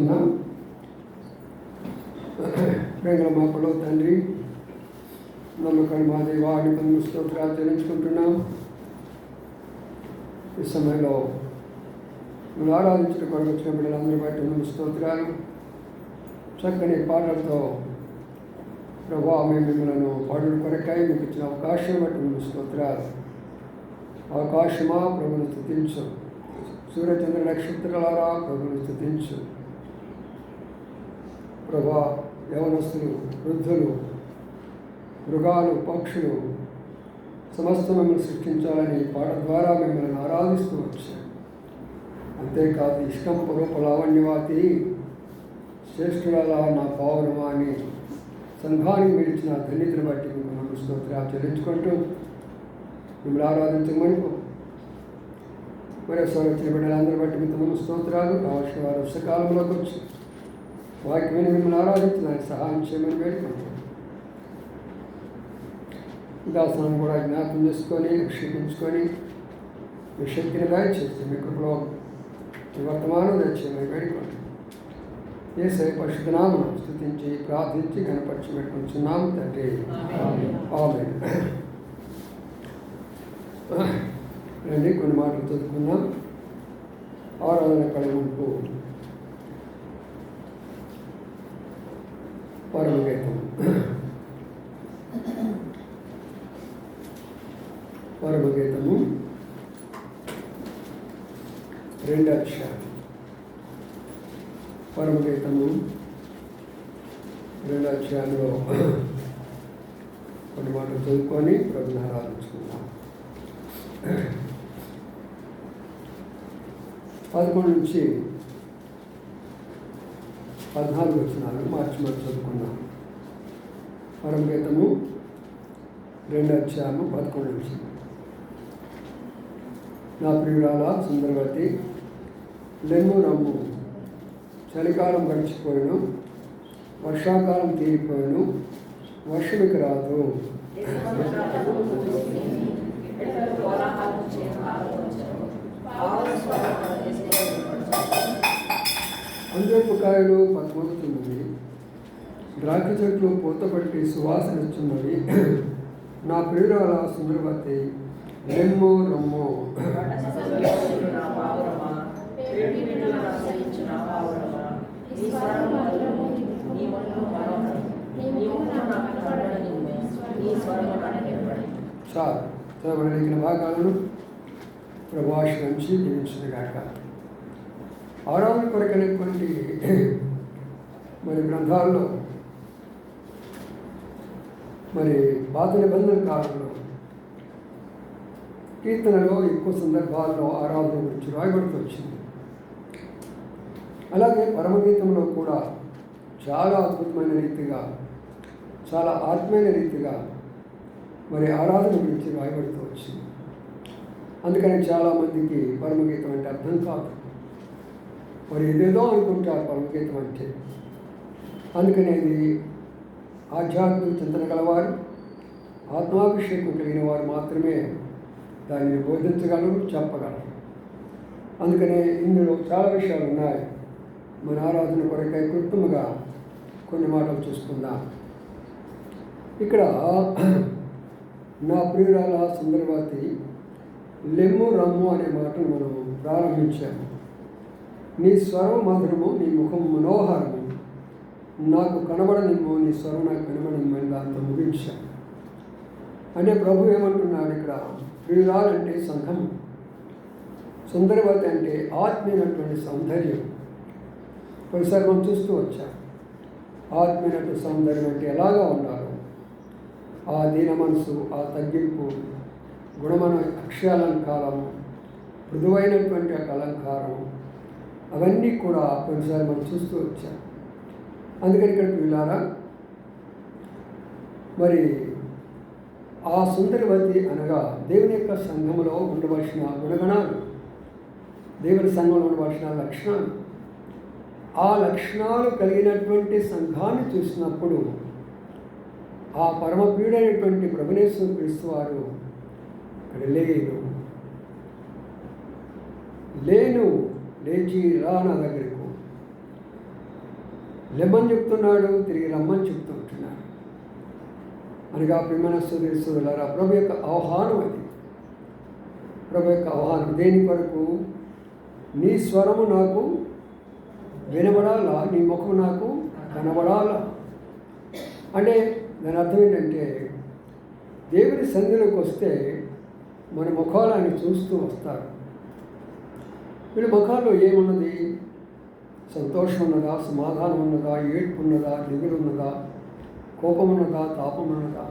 చేసుకుందాం. ప్రేమల మా పడవ తండ్రి, నమ్మకాన్ని మా దేవాన్ని పన్ను స్తోత్రాలు చెల్లించుకుంటున్నాం. ఈ సమయంలో నువ్వు ఆరాధించడం కొరకు వచ్చిన బిడ్డలందరూ బట్టి నువ్వు స్తోత్రాలు. చక్కని పాటలతో ప్రభా మేము మిమ్మల్ని పాటల కొరకై మీకు ఇచ్చిన అవకాశం బట్టి నువ్వు స్తోత్రాలు. అవకాశమా ప్రభుని స్తుతించు. సూర్యచంద్ర నక్షత్రాలారా ప్రభుని స్తుతించు. ప్రభా యవనస్తులు, వృద్ధులు, మృగాలు, పక్షులు సమస్త మిమ్మల్ని సృష్టించాలని పాట ద్వారా మిమ్మల్ని ఆరాధిస్తూ వచ్చాను. అంతేకాదు ఇష్టం పురూప లావణ్యవాతి శ్రేష్ఠురాలా నా పావురమా అని సంఘానికి మిలిచిన ధన్యతను బట్టి మీకు స్తోత్రాలు చెల్లించుకుంటూ మిమ్మల్ని ఆరాధించమని మరోసారి వచ్చిన బిడ్డలందరూ బట్టి మీకు స్తోత్రాలు. కావాల్సిన వారు వర్షకాలంలోకి వచ్చి వాక్యమైన మిమ్మల్ని ఆరాధించడానికి సహాయం చేయమని వేడుకుంటాం. దాసాన్ని కూడా జ్ఞాపకం చేసుకొని క్షమించుకొని మీ శక్తిని దయచేసి మీ కృపలో మీ వర్తమానం దయచేయమని వేడుకుంటాం. యేసయ్య పరిశుద్ధ నామమున స్తుతించి ప్రార్థించి కనపరిచి పెట్టుకుంటున్నాము తండ్రి. ఆమేన్. రండి కొన్ని మాటలు చదువుకుందాం. ఆరాధన కళకు పరమగీతం. పరమగీతము 2వ అధ్యాయం. పరమగీతము 2వ అధ్యాయంలో కొన్ని మాటలు చదువుకొని ప్రభుని ఆరాధించుకుందాం. 11 నుంచి 14 వచనాలు మార్చి చదువుకుందాం. పరమగీతము 2వ అధ్యాయము 11 నుంచి. నా ప్రియురాల సుందరవతి, లెమ్ము రమ్ము, చలికాలం గడిచిపోయాను, వర్షాకాలం తీరిపోయాను, వర్షమికి రాదు. అందరపు కాయలు పద్మవుతున్నవి, ద్రాక్ష చెట్లు పూతపట్టి సువాసన ఇస్తున్నవి. నా ప్రియురాల సుందరవతి, లెమ్ము రమ్ము. చాలు చదవగలిగిన భాగాలను ప్రభాషించి జీవించిన గాక. ఆరాధన కొరకైనటువంటి మరి గ్రంథాల్లో మరి పాత నిబంధన కాలంలో కీర్తనలో ఎక్కువ సందర్భాల్లో ఆరాధన గురించి రాయబడుతూ వచ్చింది. అలాగే పరమగీతంలో కూడా చాలా అద్భుతమైన రీతిగా, చాలా ఆత్మీయ రీతిగా మరి ఆరాధన గురించి రాయబడుతూ వచ్చింది. అందుకని చాలామందికి పరమగీతం అంటే అర్థం కాదు. మరి ఏదేదో అనుకుంటారు పరమగీతం అంటే. అందుకని అది ఆధ్యాత్మిక చింతన గలవారు, ఆత్మాభిషేకం కలిగిన వారు మాత్రమే దానిని బోధించగలరు, చెప్పగలరు. అందుకనే ఇందులో చాలా విషయాలు ఉన్నాయి. మన ఆరాధన కొరకై కృత్రిమగా కొన్ని మాటలు చూసుకుందాం. ఇక్కడ నా ప్రియురాల సుందరవతి, లెమ్ము రమ్ము అనే మాటను మనం ప్రారంభించాము. నీ స్వరం మధురము, నీ ముఖం మనోహరము, నాకు కనబడనిమ్ము, నీ స్వరం నాకు కనబడనిమ్మని దాంతో ముగించాము. అంటే ప్రభు ఏమంటున్నాడు ఇక్కడ, ప్రియురాలంటే సంఘం, సుందరవతి అంటే ఆత్మీయమైనటువంటి సౌందర్యం. కొన్నిసారి మనం చూస్తూ వచ్చాం ఆత్మీయమైన సౌందర్యం అంటే ఎలాగా ఉండాలో, ఆ దీన మనసు, ఆ తగ్గింపు, గుణమైన అక్షయాలంకారం, మృదువైనటువంటి అలంకారం, అవన్నీ కూడా కొన్నిసారి మనం చూస్తూ వచ్చాం. అందుకని ఇక్కడ పిల్లారా, మరి ఆ సుందరవతి అనగా దేవుని యొక్క సంఘంలో ఉండవలసిన గుణగణాలు, దేవుని సంఘంలో ఉండవలసిన లక్షణాలు, ఆ లక్షణాలు కలిగినటువంటి సంఘాన్ని చూసినప్పుడు ఆ పరమప్రియుడైనటువంటి ప్రభునేశ్వర క్రీస్తు వారు ఇక్కడ లేను లేచి రా నా దగ్గరకు, లెమ్మని చెప్తున్నాడు, తిరిగి రమ్మని చెప్తూ ఉంటున్నాడు. అనగా ప్రియమైన సోదరులారా, ప్రభు యొక్క ఆహ్వానం అది. ప్రభు యొక్క ఆహ్వానం దేని కొరకు? నీ స్వరము నాకు వినబడాలా, నీ ముఖం నాకు కనబడాలా. అంటే దాని అర్థం ఏంటంటే, దేవుని సన్నిధిలోకి వస్తే మన ముఖాలు ఆయన చూస్తూ వస్తారు. వీళ్ళ ముఖాల్లో ఏమున్నది? సంతోషం ఉన్నదా, సమాధానం ఉన్నదా, ఏడ్పు ఉన్నదా, దిగులు ఉన్నదా, కోపం ఉన్నదా, తాపం ఉన్నదా,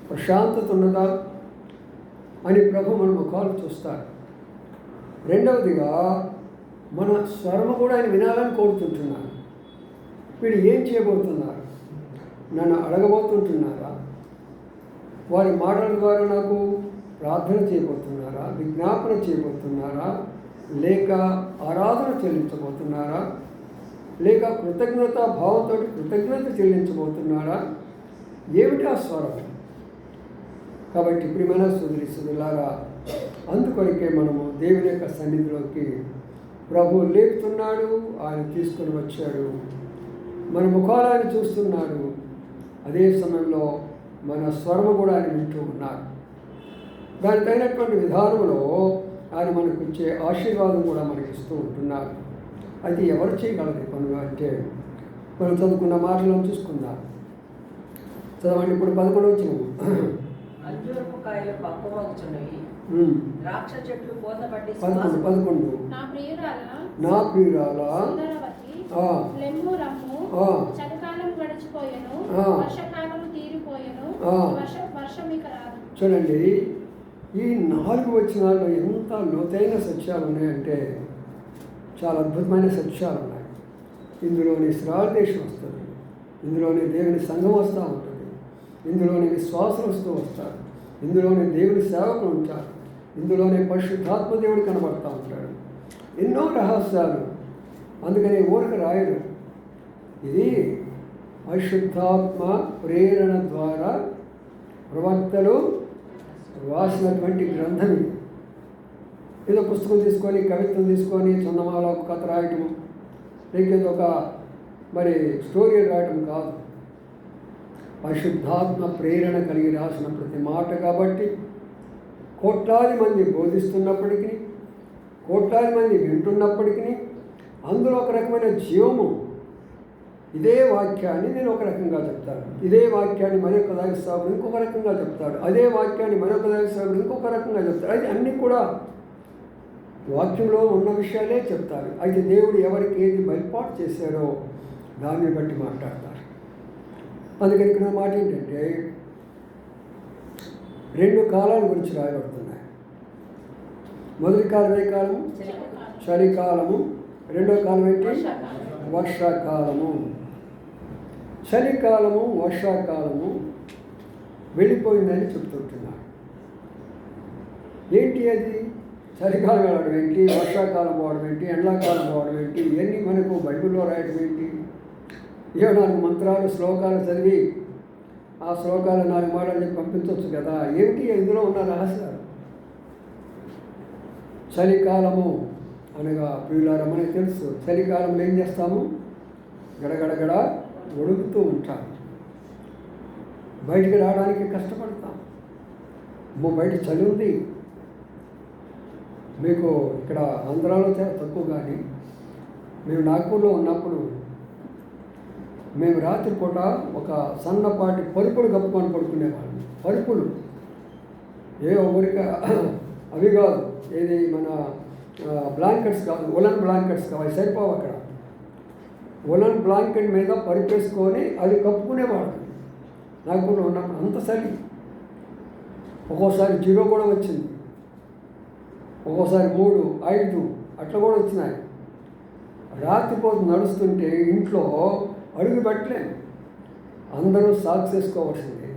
ప్రశాంతత ఉన్నదా అని ప్రభు మన ముఖాలు చూస్తారు. రెండవదిగా మన స్వరము కూడా ఆయన వినాలని కోరుతుంటున్నారు. వీళ్ళు ఏం చేయబోతున్నారు? నన్ను అడగబోతుంటున్నారా? వారి మాటల ద్వారా నాకు ప్రార్థన చేయబోతున్నారా, విజ్ఞాపన చేయబోతున్నారా, లేక ఆరాధన చెల్లించబోతున్నారా, లేక కృతజ్ఞత భావంతో కృతజ్ఞత చెల్లించబోతున్నారా? ఏమిటి ఆ స్వరం? కాబట్టి ప్రియమైన సోదరులారా, అందుకొరకే మనము దేవుని యొక్క సన్నిధిలోకి ప్రభువు లేపుతున్నాడు, ఆయన తీసుకొని వచ్చాడు. మన ముఖాలు ఆయన చూస్తున్నాడు, అదే సమయంలో మన స్వరము కూడా ఆయన వింటూ ఉన్నాడు. దానికి తగినటువంటి విధానంలో ఆయన మనకు ఇచ్చే ఆశీర్వాదం కూడా మనకి ఇస్తూ ఉంటున్నారు. అది ఎవరు చేయగలరు పనులు అంటే, మనం చదువుకున్న మాటలను చూసుకుందాం. చదవండి. ఇప్పుడు 11 వచ్చినాము. అంజూరపు కాయలు పక్వమగుచున్నవి, ద్రాక్ష చెట్లు కోతబట్టి 11 నా ప్రియురాల చలికాలం గడిచిపోయెను, వర్షకాలం తీరిపోయెను, వర్షం ఇక రాదు. చూడండి, ఈ 4 వచనాల్లో ఎంత లోతైన సత్యాలు ఉన్నాయంటే చాలా అద్భుతమైన సత్యాలు ఉన్నాయి. ఇందులోని ఇశ్రాయేలు దేశం వస్తుంది, ఇందులోని దేవుని సంఘం వస్తూ ఉంటుంది, ఇందులోని విశ్వాసం వస్తూ వస్తారు, ఇందులోని దేవుని సేవకులు ఉంటారు, ఇందులోనే పరిశుద్ధాత్మ దేవుడు కనబడుతూ ఉంటాడు. ఎన్నో రహస్యాలు. అందుకని ఊరికి రాయడు. ఇది పరిశుద్ధాత్మ ప్రేరణ ద్వారా ప్రవక్తలు రాసినటువంటి గ్రంథం. ఇది ఏదో పుస్తకం తీసుకొని, కవిత్వం తీసుకొని, చందమాల కథ రాయటము, లేకపోతే ఒక స్టోరీ రాయటం కాదు. పరిశుద్ధాత్మ ప్రేరణ కలిగి రాసిన ప్రతి మాట. కాబట్టి కోట్లాది మంది బోధిస్తున్నప్పటికీ, కోట్లాది మంది వింటున్నప్పటికీ అందులో ఒక రకమైన జీవము. ఇదే వాక్యాన్ని నేను ఒక రకంగా చెప్తాను, ఇదే వాక్యాన్ని మరొక దాగిస్తాడు ఇంకొక రకంగా చెప్తాడు, అదే వాక్యాన్ని మరొక దాగిస్తాడు ఇంకొక రకంగా చెప్తాడు. అది అన్నీ కూడా వాక్యంలో ఉన్న విషయాలే చెప్తారు. అయితే దేవుడు ఎవరికి ఏది బయలుపాటు చేశాడో దాన్ని బట్టి మాట్లాడతారు. అందుకని ఇక్కడ మాట ఏంటంటే, 2 కాలాల గురించి రాయబడుతున్నాయి. మొదటి కాలం ఏ కాలము? చలికాలము. రెండో కాలం ఏంటి? వర్షాకాలము. చలికాలము, వర్షాకాలము వెళ్ళిపోయిందని చెప్తుంటున్నారు. ఏంటి అది? చలికాలం రావడం ఏంటి, వర్షాకాలం పోవడం ఏంటి, ఎండాకాలం పోవడం ఏంటి, ఇవన్నీ మనకు బైబిల్లో రాయడం ఏంటి? 4 మంత్రాలు, శ్లోకాలు చదివి ఆ శ్లోకాలు 4 మాటలు చెప్పి పంపించవచ్చు కదా. ఏమిటి ఇందులో ఉన్న రహస్యాలు? చలికాలము అనగా ప్రియులారా, మనకు తెలుసు చలికాలంలో ఏం చేస్తాము? గడగడగడ ఒడుగుతూ ఉంటాం, బయటికి రావడానికి కష్టపడతాం. బయట చలి ఉంది. మీకు ఇక్కడ ఆంధ్రాలో చాలా తక్కువ, కానీ మేము నాగ్పూర్లో ఉన్నప్పుడు మేము రాత్రిపూట ఒక సన్నపాటి పరుపులు కప్పుకొని పడుకునేవాళ్ళం. పరుపులు ఊరిక అవి కాదు, ఏది మన బ్లాంకెట్స్ కాదు, ఉలన్ బ్లాంకెట్స్ కావు, అవి సరిపోవు. అక్కడ ఉలన్ బ్లాంకెట్ మీద పరుపేసుకొని అది కప్పుకునేవాడు. నాగ్పూర్లో ఉన్నప్పుడు అంత చలి. ఒక్కోసారి 0 కూడా వచ్చింది, ఒక్కోసారి 3, 5 అట్లా కూడా వచ్చినాయి. రాత్రిపోతు నడుస్తుంటే ఇంట్లో అడుగు పెట్టలేము. అందరూ సాక్స్ వేసుకోవాల్సిందే.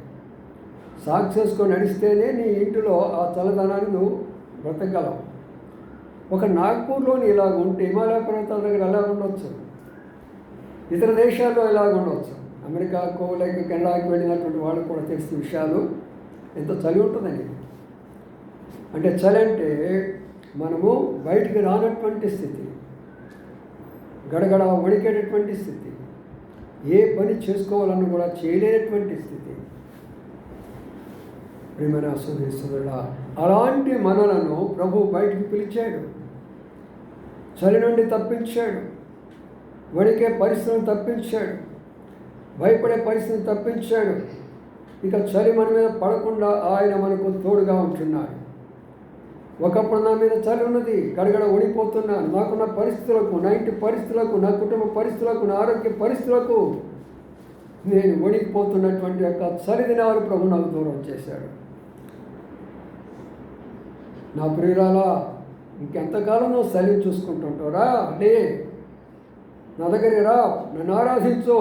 సాక్స్ వేసుకొని నడిస్తేనే నీ ఇంటిలో ఆ చల్లదనాన్ని నువ్వు బ్రతకగలవు. ఒక నాగ్పూర్లోని ఇలాగ ఉంటే హిమాలయ పర్వతాల దగ్గర ఎలా ఉండవచ్చు, ఇతర దేశాల్లో ఎలాగ ఉండవచ్చు. అమెరికాకు లేక కెనడాకి వెళ్ళినటువంటి వాళ్ళకు కూడా తెలిసిన విషయాలు ఎంత చలి ఉంటుందని. అంటే చలి అంటే మనము బయటికి రానటువంటి స్థితి, గడగడ వణికేటటువంటి స్థితి, ఏ పని చేసుకోవాలన్నా కూడా చేయలేనటువంటి స్థితి. ప్రియమైన సోదరుడా, అలాంటి మనలను ప్రభు బయటికి పిలిచాడు, చలి నుండి తప్పించాడు, వణికే పరిస్థితిని తప్పించాడు, భయపడే పరిస్థితిని తప్పించాడు. ఇక చలి మన మీద పడకుండా ఆయన మనకు తోడుగా ఉంటున్నాడు. ఒకప్పుడు నా మీద చలి ఉన్నది, గడగడ వణిపోతున్నాను. నాకున్న పరిస్థితులకు, నా ఇంటి పరిస్థితులకు, నా కుటుంబ పరిస్థితులకు, నా ఆరోగ్య పరిస్థితులకు నేను వణికిపోతున్నటువంటి యొక్క చలి దినాలు ప్రభు నాకు దూరం చేశాడు. నా ప్రియురాలా, ఇంకెంతకాలం నువ్వు చలిని చూసుకుంటుంటావురా? లే, నా దగ్గరికి రా, నన్ను ఆరాధించు.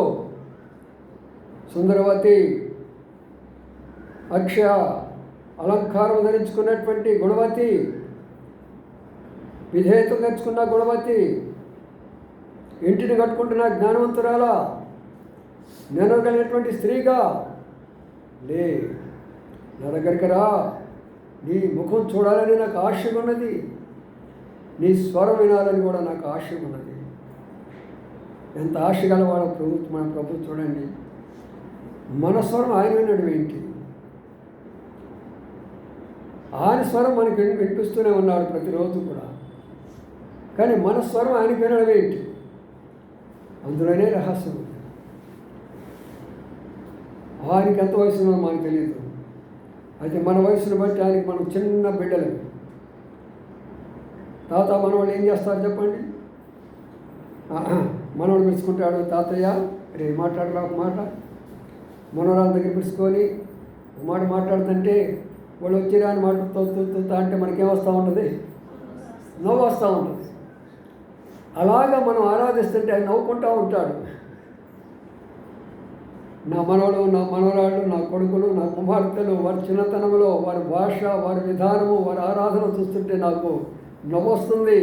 సుందరవతి, అక్షయ, అలంకారం ధరించుకున్నటువంటి గుణవతి, విధేయత తెచ్చుకున్న గుణవతి, ఇంటిని కట్టుకుంటున్న జ్ఞానవంతురాలా, నెనగలిగినటువంటి స్త్రీగా లే, నా దగ్గరికి రా. నీ ముఖం చూడాలని నాకు ఆశ ఉన్నది, నీ స్వరం వినాలని కూడా నాకు ఆశ ఉన్నది. ఎంత ఆశ గలవాడ మన ప్రభు చూడండి. మన స్వరం ఆయన వినడం ఏంటి? ఆయన స్వరం మనకి వినిపిస్తూనే ఉన్నాడు ప్రతిరోజు కూడా, కానీ మన స్వరం ఆయనకి వినడం ఏంటి? అందులోనే రహస్యం ఉంది. ఆయనకి ఎంత వయసు ఉన్నదో మనకు తెలియదు. అయితే మన వయసును బట్టి ఆయనకి మనం చిన్న బిడ్డలు. తాత మనవాళ్ళు ఏం చేస్తారు చెప్పండి? మనవాడు పిలుచుకుంటాడు, తాతయ్య రే మాట్లాడరా ఒక మాట. మనవరాల దగ్గర పిలుచుకొని ఒక మాట మాట్లాడుతుంటే వాళ్ళు వచ్చిరా అని మాట్లాడుతూ అంటే మనకేమొస్తూ ఉంటుంది? నవ్వు వస్తూ ఉంటుంది. అలాగా మనం ఆరాధిస్తుంటే ఆయన నవ్వుకుంటూ ఉంటాడు. నా మనవడు, నా మనవరాళ్ళు, నా కొడుకులు, నా కుమార్తెలు, వారి చిన్నతనంలో వారి భాష, వారి విధానము, వారి ఆరాధన చూస్తుంటే నాకు నవ్వు వస్తుంది.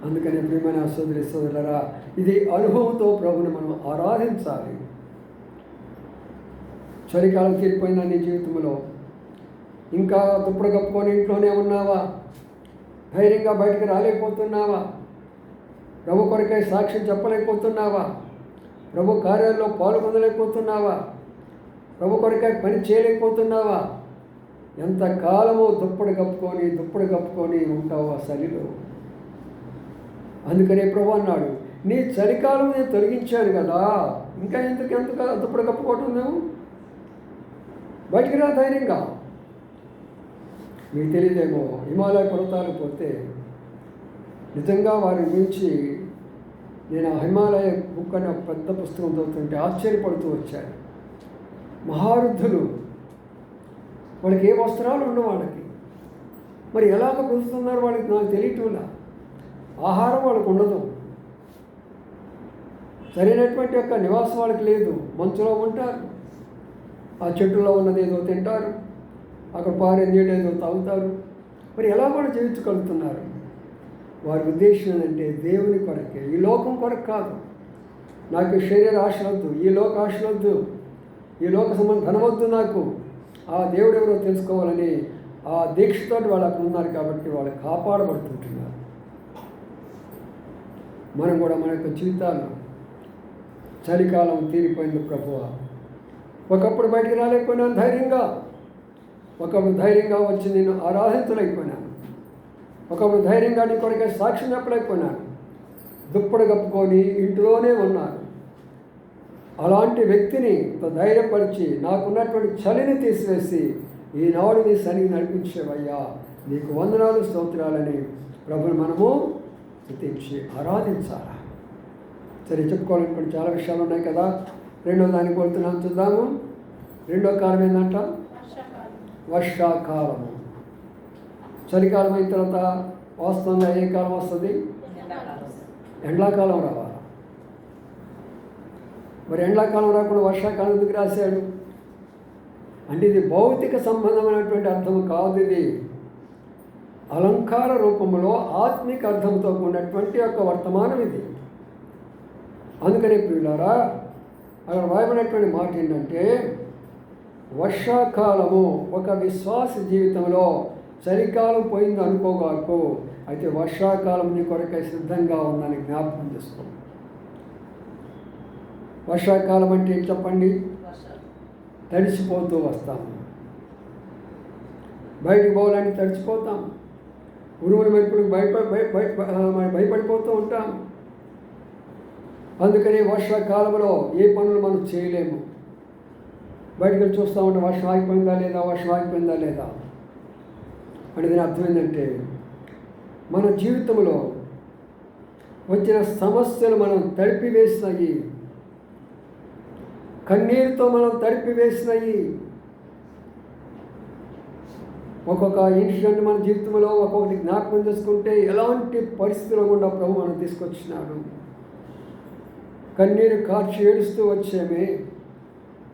అందుకని ప్రియమైన సోదరులారా, ఇది అనుభవంతో ప్రభుని మనం ఆరాధించాలి. చలికాలం తీరిపోయిందా నీ జీవితంలో? ఇంకా దుప్పటి కప్పుకొని ఇంట్లోనే ఉన్నావా? ధైర్యంగా బయటికి రాలేకపోతున్నావా? ప్రభు కొరకై సాక్ష్యం చెప్పలేకపోతున్నావా? ప్రభు కార్యాల్లో పాల్గొనలేకపోతున్నావా? ప్రభు కొరకై పని చేయలేకపోతున్నావా? ఎంతకాలము దుప్పటి కప్పుకొని ఉంటావు ఆ చలిలో. అందుకనే ప్రభు అన్నాడు, నీ చలికాలం నేను తొలగించాను కదా, ఇంకా ఎంత దుప్పటి కప్పుకోవటం నువ్వు? బయటికి రా ధైర్యంగా. మీకు తెలియదేమో, హిమాలయ పర్వతాలు పోతే నిజంగా వారి గురించి నేను ఆ హిమాలయ బుక్ అనే పెద్ద పుస్తకం చదువుతుంటే ఆశ్చర్యపడుతూ వచ్చాను. మహారుద్ధులు, వాళ్ళకి ఏ వస్త్రాలు ఉండవు వాళ్ళకి. మరి ఎలాగ బ్రతుకుతున్నారు వాళ్ళకి నాకు తెలియటంలా. ఆహారం వాళ్ళకు ఉండదు, సరైనటువంటి యొక్క నివాసం వాళ్ళకి లేదు. మంచులో ఉంటారు, ఆ చెట్టులో ఉన్నది ఏదో తింటారు, అక్కడ పారే నీళ్ళు ఏదో తాగుతారు. మరి ఎలా వాళ్ళు జీవించగలుగుతున్నారు? వారి ఉద్దేశం ఏంటంటే దేవుని కొరకే, ఈ లోకం కొరకు కాదు. నాకు శరీర ఆశలొద్దు, ఈ లోక ఆశలొద్దు, ఈ లోక సంబంధం ధనవద్దు, నాకు ఆ దేవుడు ఎవరో తెలుసుకోవాలని ఆ దీక్షతో వాళ్ళు అక్కడ ఉన్నారు. కాబట్టి వాళ్ళు కాపాడబడుతుంటున్నారు. మనం కూడా మన యొక్క జీవితాల్లో చలికాలం తీరిపోయింది ప్రభువా. ఒకప్పుడు బయటికి రాలేకపోయినాను ధైర్యంగా, ఒకప్పుడు ధైర్యంగా వచ్చి నేను ఆరాధించలేకపోయినాను, ఒకప్పుడు ధైర్యంగా నీ కొరకే సాక్ష్యం చెప్పలేకపోయినాను, దుప్పటి కప్పుకొని ఇంట్లోనే ఉన్నాను. అలాంటి వ్యక్తిని ధైర్యపరిచి నాకున్నటువంటి చలిని తీసివేసి ఈనాడు నీ సన్నిధిని నడిపించేవయ్యా, నీకు వందనాలు స్తోత్రాలని ప్రభుని మనము స్తుతించి ఆరాధించాలా. సరే, చెప్పుకోవాలనుకుంటే చాలా విషయాలు ఉన్నాయి కదా. రెండో దానికి వెళ్తున్నాను, చూద్దాము. రెండో కాలం ఏంటంట? వర్షాకాలము. చలికాలం అయిన తర్వాత వాస్తవంగా ఏ కాలం వస్తుంది? ఎండాకాలం రావాలి. మరి ఎండాకాలం రాకుండా వర్షాకాలం ఎందుకు రాశాడు అంటే ఇది భౌతిక సంబంధమైనటువంటి అర్థం కాదు. ఇది అలంకార రూపంలో ఆత్మిక అర్థంతో కూడినటువంటి యొక్క వర్తమానం ఇది. అందుకని ప్రియులారా, అక్కడ రాయబడినటువంటి మాట ఏంటంటే, వర్షాకాలము ఒక విశ్వాస జీవితంలో చలికాలం పోయింది అనుకోగాకు, అయితే వర్షాకాలం నీ కొరకై సిద్ధంగా ఉందని జ్ఞాపకం చేసుకో. వర్షాకాలం అంటే ఏం చెప్పండి? వర్షాలు. తడిసిపోతూ వస్తాము. బయటికి పోవాలని తడిసిపోతాం. ఉరుముల మెరుపులకు భయపడిపోతూ ఉంటాం. అందుకని వర్షాకాలంలో ఏ పనులు మనం చేయలేము. బయటకు వెళ్ళి చూస్తూ ఉంటే వర్షం ఆగిపోయిందా లేదా, వర్షం ఆగిపోయిందా లేదా అంటే దీని అర్థం ఏంటంటే మన జీవితంలో వచ్చిన సమస్యలు మనం తడిపివేసినాయి, కన్నీరుతో మనం తడిపివేసినాయి. ఒక్కొక్క ఇన్సిడెంట్ మన జీవితంలో ఒక్కొక్కటి జ్ఞాపకం చేసుకుంటే ఎలాంటి పరిస్థితుల్లో గుండా ప్రభు మనం తీసుకొచ్చినాడు. కన్నీరు కార్చి ఏడుస్తూ వచ్చామే.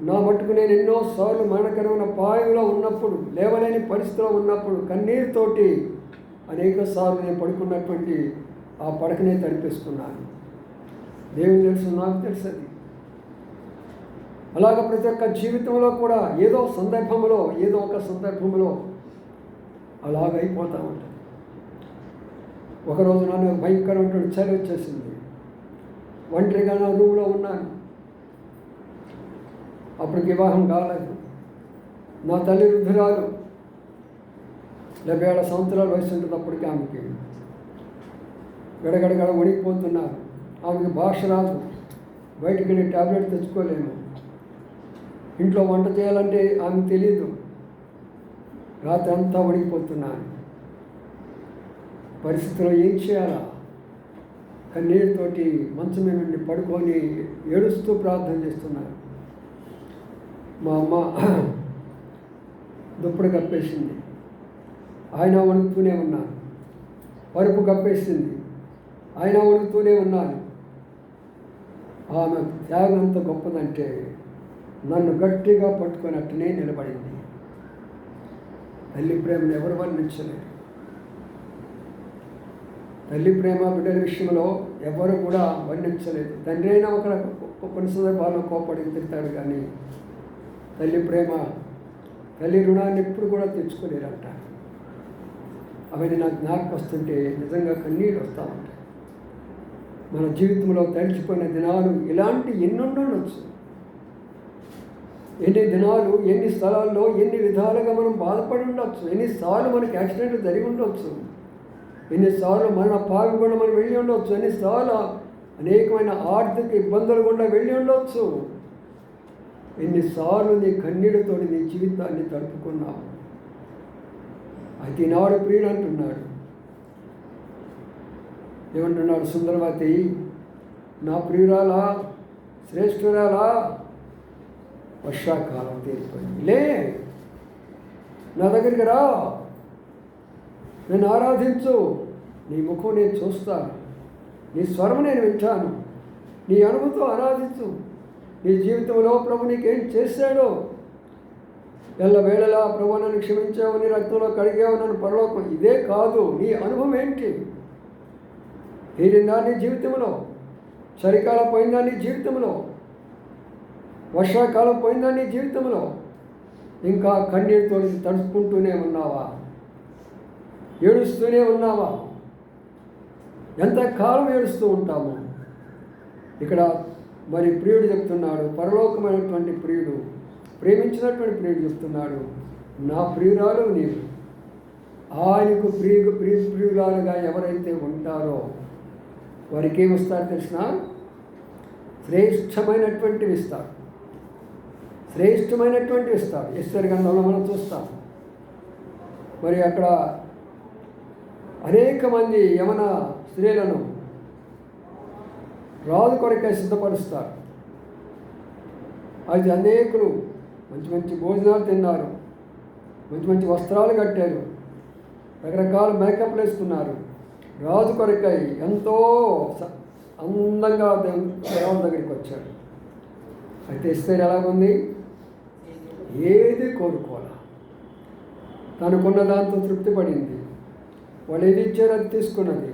నా మట్టుకు నేను ఎన్నోసార్లు మరణకరమైన పాయంలో ఉన్నప్పుడు, లేవలేని పరిస్థితిలో ఉన్నప్పుడు కన్నీరుతోటి అనేక సార్లు నేను పడుకున్నటువంటి ఆ పడకనే తడిపేసుకున్నాను. దేవుడు తెలుసు, నాకు తెలుసు అది. అలాగ ప్రతి ఒక్క జీవితంలో కూడా ఏదో ఒక సందర్భంలో అలాగైపోతూ ఉంటుంది. ఒకరోజు నన్ను భయంకరమైనటువంటి చలి వచ్చేసింది. ఒంటరిగా నా రూమ్లో ఉన్నాను. అప్పుడు వివాహం కాలేదు. నా తల్లి వృద్ధురాలు, 70 సంవత్సరాల వయసు ఉంటుంది అప్పటికి. ఆమెకి గడగడగడ వణికిపోతున్నారు. ఆమెకి భాష రాదు, బయటికి వెళ్ళి ట్యాబ్లెట్ తెచ్చుకోలేము. ఇంట్లో వంట చేయాలంటే ఆమెకు తెలియదు. రాత్రి అంతా వణికిపోతున్నాను. పరిస్థితిలో ఏం చేయాలా? కన్నీరుతోటి మంచం మీద నుండి పడుకొని ఏడుస్తూ ప్రార్థన చేస్తున్నారు. మా అమ్మ దుప్పటి కప్పేసింది, ఆయన వణుకుతూనే ఉన్నాను. పరుపు కప్పేసింది, ఆయన వణుకుతూనే ఉన్నాను. ఆమె త్యాగం ఎంత గొప్పదంటే నన్ను గట్టిగా పట్టుకొని అట్టనే నిలబడింది. తల్లి ప్రేమను ఎవరు వర్ణించలేరు. తల్లి ప్రేమ బిడ్డల విషయంలో ఎవరు కూడా వర్ణించలేదు. తండ్రి అయినా కొన్ని సందర్భాల్లో కోపడి తింటాడు, కానీ తల్లి ప్రేమ, తల్లి రుణాన్ని ఎప్పుడు కూడా తెచ్చుకోలేరంట. అవన్నీ నాకు జ్ఞాపకం వస్తుంటే నిజంగా కన్నీళ్ళు వస్తూ ఉంటాయి. మన జీవితంలో తడిచిపోయిన దినాలు ఇలాంటి ఎన్నుండొచ్చు. ఎన్ని దినాలు, ఎన్ని స్థలాల్లో, ఎన్ని విధాలుగా మనం బాధపడి ఉండొచ్చు. ఎన్నిసార్లు మనకి యాక్సిడెంట్లు జరిగి ఉండొచ్చు. ఎన్నిసార్లు మన పాలు కూడా మనం వెళ్ళి ఉండవచ్చు. ఎన్నిసార్లు అనేకమైన ఆర్థిక ఇబ్బందులు కూడా వెళ్ళి ఉండవచ్చు. ఎన్నిసార్లు నీ కన్నీళ్ళతో నీ జీవితాన్ని తడుపుకున్నావు. అయితే ఈనాడు ప్రియుడు అంటున్నాడు, ఏమంటున్నాడు? సుందరవతి, నా ప్రియురాలా, శ్రేష్ఠురాలా, వర్షాకాలం తీరిపోయింది, లే నా దగ్గరికి రా, నేను ఆరాధించు, నీ ముఖం నేను చూస్తాను, నీ స్వరం నేను వింటాను, నీ అనుభూతితో ఆరాధించు. నీ జీవితంలో ప్రభు నీకేం చేశాడో, ఎల్లవేళలా ప్రభు నన్ను క్షమించావు, నీ రక్తంలో కడిగావు, నన్ను పరలోకం, ఇదే కాదు నీ అనుభవం ఏంటి? తీరిందా నీ జీవితంలో? చలికాలం పోయిందా నీ జీవితంలో? వర్షాకాలం పోయిందా నీ జీవితంలో? ఇంకా కన్నీరుతో తడుచుకుంటూనే ఉన్నావా? ఏడుస్తూనే ఉన్నావా? ఎంతకాలం ఏడుస్తూ ఉంటాము? ఇక్కడ మరి ప్రియుడు చెప్తున్నాడు, పరలోకమైనటువంటి ప్రియుడు, ప్రేమించినటువంటి ప్రియుడు చెప్తున్నాడు, నా ప్రియురాలు నీవు. ఆయనకు ప్రియురాలుగా ఎవరైతే ఉంటారో వారికి ఏమి ఇస్తారు తెలిసిన? శ్రేష్టమైనటువంటివి ఇస్తారు. శ్రేష్టమైనటువంటివి ఇస్తారు. ఎస్తేరు గ్రంథంలో మనం చూస్తాం. మరి అక్కడ అనేక మంది యవన స్త్రీలను రాజు కొరకై సిద్ధపరుస్తారు. అయితే అనేకులు మంచి మంచి భోజనాలు తిన్నారు, మంచి మంచి వస్త్రాలు కట్టారు, రకరకాల మేకప్లు వేసుకున్నారు. రాజు కొరకై ఎంతో అందంగా దేవుని దగ్గరికి వచ్చాడు. అయితే ఎస్తేరు ఎలాగుంది? ఏది కోరుకోవాలా, తనకున్న దాంతో తృప్తి పడింది. వాళ్ళు ఏది ఇచ్చారో అది తీసుకున్నది.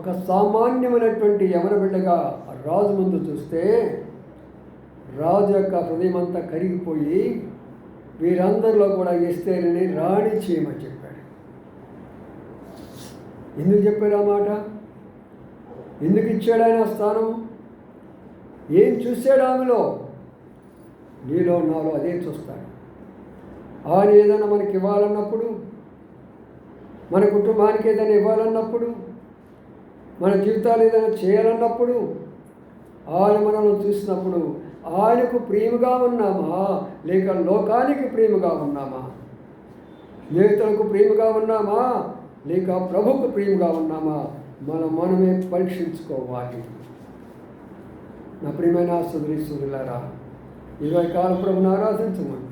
ఒక సామాన్యమైనటువంటి యవన బిడ్డగా రాజు ముందు చూస్తే రాజు యొక్క హృదయం అంతా కరిగిపోయి వీరందరిలో కూడా ఎస్తేరుని రాణి చేయమని చెప్పాడు. ఎందుకు చెప్పాడు ఆ మాట? ఎందుకు ఇచ్చాడు ఆయన స్థానం? ఏం చూశాడు ఆమెలో, నీలో నాలో అదే చూస్తాడు. ఆయన ఏదైనా మనకి ఇవ్వాలన్నప్పుడు, మన కుటుంబానికి ఏదైనా ఇవ్వాలన్నప్పుడు, మన జీవితాలు ఏదైనా చేయాలన్నప్పుడు, ఆయన మనల్ని చూసినప్పుడు ఆయనకు ప్రియముగా ఉన్నామా లేక లోకానికి ప్రియముగా ఉన్నామా, స్నేహితులకు ప్రియముగా ఉన్నామా లేక ప్రభువుకు ప్రియముగా ఉన్నామా, మనమే పరీక్షించుకోవాలి. నా ప్రియమైన సోదరి సోదరులారా, ఇరవై కాలం ప్రభుని ఆరాధించమంటూ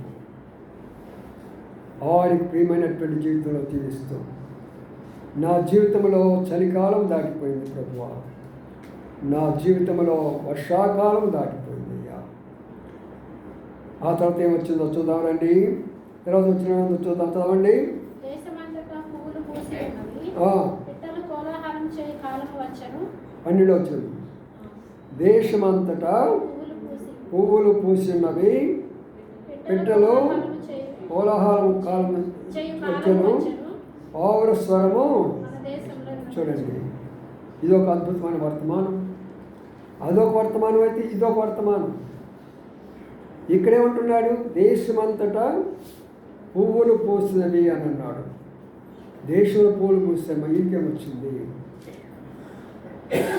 ఆయనకు ప్రియమైనటువంటి జీవితంలో జీవిస్తూ, నా జీవితంలో చలికాలం దాటిపోయింది ప్రభువా, నా జీవితంలో వర్షాకాలం దాటిపోయింది అయ్యా. ఆ తర్వాత ఏమొచ్చిందో చూద్దాం రండి. తర్వాత వచ్చిన చూద్దాం, చదవండి. దేశమంతటా పువ్వులు పూసి ఉన్నవి, పిట్టలు కోలాహలం చేయ కాలము వచ్చెను. 12 వచ్చింది. దేశమంతటా పువ్వులు పూసినవి, పిట్టలు కోలాహలం కాలం వచ్చెను, పావుర స్వరము. చూడండి, ఇది ఒక అద్భుతమైన వర్తమానం. అదొక వర్తమానం అయితే ఇదొక వర్తమానం. ఇక్కడేమంటున్నాడు, దేశమంతటా పువ్వులు పూసినవి అని అన్నాడు. దేశంలో పువ్వులు పూసామా, ఇంకేమొచ్చింది?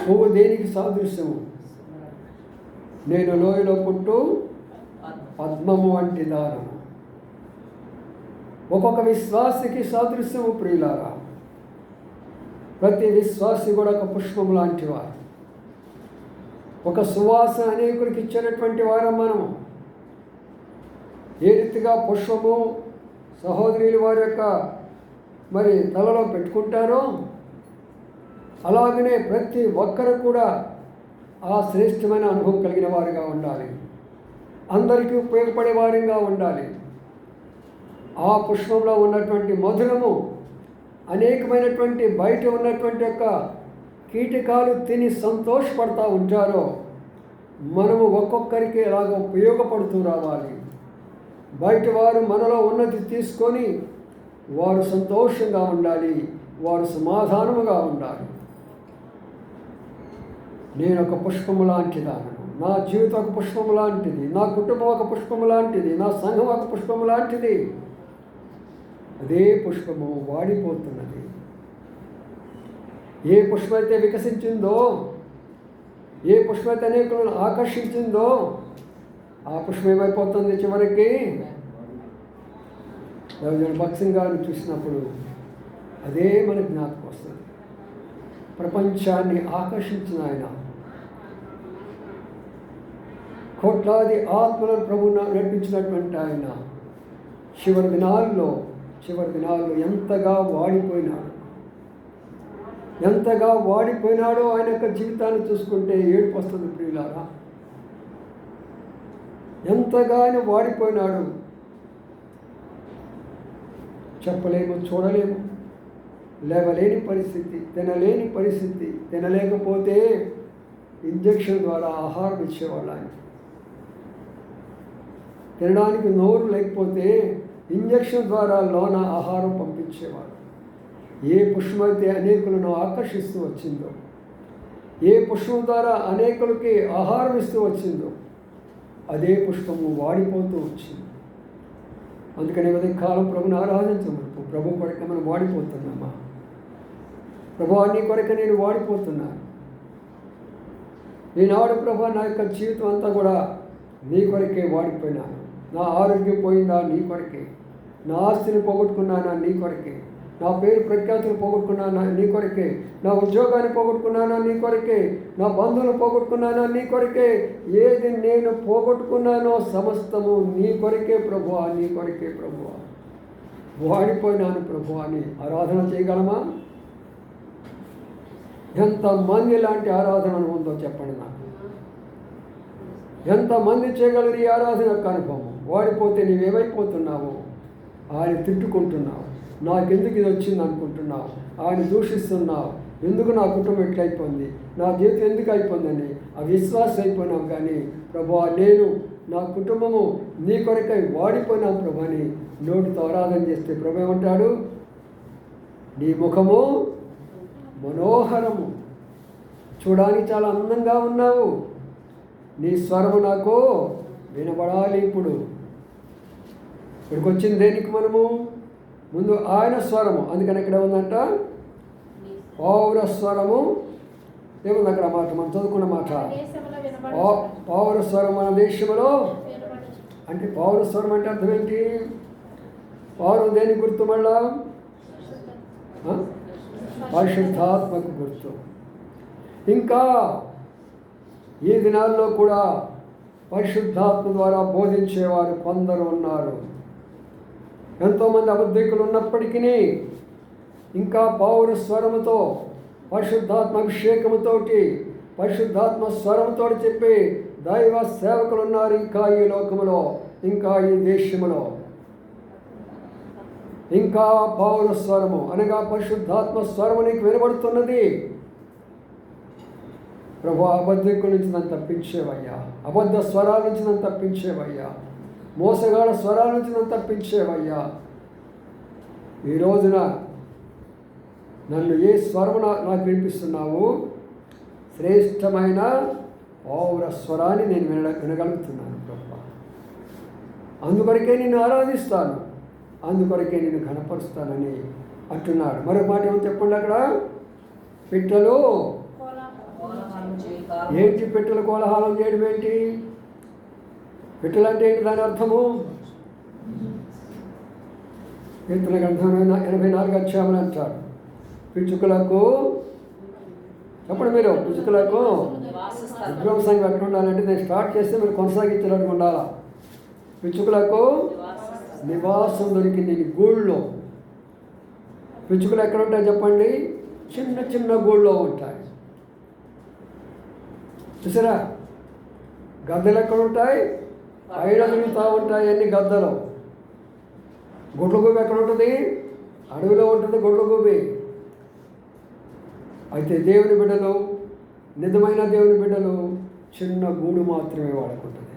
పువ్వు దేనికి సాదృశ్యము? నేను లోయలో పుట్టు పద్మము వంటి దానము. ఒక్కొక్క విశ్వాసికి సాదృశ్యము ప్రియులారా. ప్రతి విశ్వాసి కూడా ఒక పుష్పం లాంటి వారు, ఒక సువాసన అనేకులకు ఇచ్చినటువంటి వారం మనము. ఏ రీతిగా పుష్పము సహోదరులు వారి యొక్క మరి తలలో పెట్టుకుంటారో, అలాగనే ప్రతి ఒక్కరు కూడా ఆ శ్రేష్టమైన అనుభవం కలిగిన వారిగా ఉండాలి, అందరికీ ఉపయోగపడే వారిగా ఉండాలి. ఆ పుష్పంలో ఉన్నటువంటి మధురము అనేకమైనటువంటి బయట ఉన్నటువంటి యొక్క కీటకాలు తిని సంతోషపడతా ఉంటారో, మనము ఒక్కొక్కరికి ఎలాగ ఉపయోగపడుతూ రావాలి. బయట వారు మనలో ఉన్నది తీసుకొని వారు సంతోషంగా ఉండాలి, వారు సమాధానముగా ఉండాలి. నేను ఒక పుష్పము లాంటిదాను, నా జీవితం ఒక పుష్పము లాంటిది, నా కుటుంబం ఒక పుష్పము లాంటిది, నా సంఘం ఒక పుష్పము లాంటిది. అదే పుష్పము వాడిపోతున్నది. ఏ పుష్పమైతే వికసించిందో, ఏ పుష్పమైతే అనేకులను ఆకర్షించిందో, ఆ పుష్పం ఏమైపోతుంది చివరికి? భక్సింగ్ గారిని చూసినప్పుడు అదే మన జ్ఞాపకం వస్తుంది. ప్రపంచాన్ని ఆకర్షించిన ఆయన, కోట్లాది ఆత్మలను ప్రభువును నడిపించినటువంటి ఆయన చివరి దినాల్లో ఎంతగా వాడిపోయినాడో ఆయన యొక్క జీవితాన్ని చూసుకుంటే ఏడుపు వస్తుంది ప్రియులారా. ఎంతగా ఆయన వాడిపోయినాడు చెప్పలేము, చూడలేము. లేవలేని పరిస్థితి, తినలేని పరిస్థితి, తినలేకపోతే ఇంజెక్షన్ ద్వారా ఆహారం ఇచ్చేవాళ్ళు ఆయన. తినడానికి నోరు లేకపోతే ఇంజెక్షన్ ద్వారా లోన ఆహారం పంపించేవాడు. ఏ పుష్పమైతే అనేకులను ఆకర్షిస్తూ వచ్చిందో, ఏ పుష్పం ద్వారా అనేకులకి ఆహారం ఇస్తూ వచ్చిందో, అదే పుష్పము వాడిపోతూ వచ్చింది. అందుకనే కాలం ప్రభుని ఆరాధించమను. ప్రభు కొరకు మనం వాడిపోతున్నామా? ప్రభు నీ కొరకు నేను వాడిపోతున్నాను. ఈనాడు ప్రభు నా యొక్క జీవితం అంతా కూడా నీ కొరకే వాడిపోయినాను. నా ఆరోగ్యం పోయిందా? నీ కొరకే. నా ఆస్తిని పోగొట్టుకున్నానా? నీ కొరకే. నా పేరు ప్రఖ్యాతులు పోగొట్టుకున్నానా? నీ కొరకే. నా ఉద్యోగాన్ని పోగొట్టుకున్నానా? నీ కొరకే. నా బంధువులు పోగొట్టుకున్నానా? నీ కొరకే. ఏది నేను పోగొట్టుకున్నానో సమస్తము నీ కొరకే ప్రభువా, నీ కొరకే ప్రభువా. వాడిపోయినాను ప్రభు అని ఆరాధన చేయగలమా? ఎంతమంది ఇలాంటి ఆరాధన ఉందో చెప్పండి నాకు. ఎంతమంది చేయగలరు ఈ ఆరాధన యొక్క అనుభవం? వాడిపోతే నీవేమైపోతున్నావు? ఆయన తిట్టుకుంటున్నావు, నాకెందుకు ఇది వచ్చింది అనుకుంటున్నావు, ఆయన దూషిస్తున్నావు, ఎందుకు నా కుటుంబం ఎట్లయిపోయింది, నా జీవితం ఎందుకు అయిపోయిందని అవిశ్వాసం అయిపోయినాం. కానీ ప్రభువా, నేను నా కుటుంబము నీ కొరకై వాడిపోయినాం ప్రభు అని నోటితో ఆరాధన చేస్తే ప్రభు ఏమంటాడు? నీ ముఖము మనోహరము, చూడడానికి చాలా అందంగా ఉన్నావు, నీ స్వరము నాకు వినబడాలి. ఇక్కడికి వచ్చింది దేనికి మనము? ముందు ఆయన స్వరము. అందుకని ఇక్కడ ఉందంట పౌర స్వరము. ఏముంది అక్కడ మాట? మనం చదువుకున్న మాట. పౌర స్వరం మన దేశంలో అంటే పౌర స్వరం అంటే అర్థం ఏంటి? పౌరం దేనికి గుర్తు? మళ్ళా పరిశుద్ధాత్మకు గుర్తు. ఇంకా ఈ దినాల్లో కూడా పరిశుద్ధాత్మ ద్వారా బోధించేవారు కొందరు ఉన్నారు. ఎంతోమంది అబద్ధికులు ఉన్నప్పటికీ ఇంకా పౌర స్వరముతో, పరిశుద్ధాత్మ అభిషేకముతోటి, పరిశుద్ధాత్మ స్వరముతో చెప్పి దైవ సేవకులు ఉన్నారు ఇంకా ఈ లోకములో, ఇంకా ఈ దేశములో. ఇంకా పౌర స్వరము అనగా పరిశుద్ధాత్మ స్వరము నీకు వినబడుతున్నది. ప్రభు, అబద్ధికుల నుంచి నన్ను తప్పించేవయ్యా, అబద్ధ స్వరాల నుంచి నన్ను తప్పించేవయ్యా, మోసగాళ్ళ స్వరాల నుంచి నన్ను తప్పించేవయ్యా. ఈ రోజున నన్ను ఏ స్వరము నాకు వినిపిస్తున్నావు? శ్రేష్టమైన పౌర స్వరాన్ని నేను వినగలుగుతున్నాను ప్రభు. అందుకొరకే నిన్ను ఆరాధిస్తాను, అందుకొరకే నేను ఘనపరుస్తానని అంటున్నాడు. మరొక మాట ఏమో చెప్పండి అక్కడ. పిట్టలు ఏంటి? పిట్టలు కోలాహలం చేయడం ఏంటి? పిట్టలు అంటే ఏంటి? దాని అర్థము కీర్తన గ్రంథం 84 అధ్యాయం అంటాడు. పిచ్చుకలకు చెప్పండి మీరు, పిచ్చుకలకు విధ్వంసంగా ఎట్లా ఉండాలంటే నేను స్టార్ట్ చేస్తే మీరు కొనసాగించినట్టు ఉండాలా. పిచ్చుకలకు నివాసం దొరికింది గూళ్ళో. పిచ్చుకలు ఎక్కడ ఉంటాయి చెప్పండి? చిన్న చిన్న గూళ్ళో ఉంటాయి. చూసారా? గద్దలు ఎక్కడ ఉంటాయి? పైన తిరుగుతూ ఉంటాయి అన్ని గద్దలు. గుడ్లగూబి ఎక్కడ ఉంటుంది? అడవిలో ఉంటుంది గుడ్లగూబి. అయితే దేవుని బిడ్డలు, నిజమైన దేవుని బిడ్డలు చిన్న గూడు మాత్రమే వాడుకుంటుంది.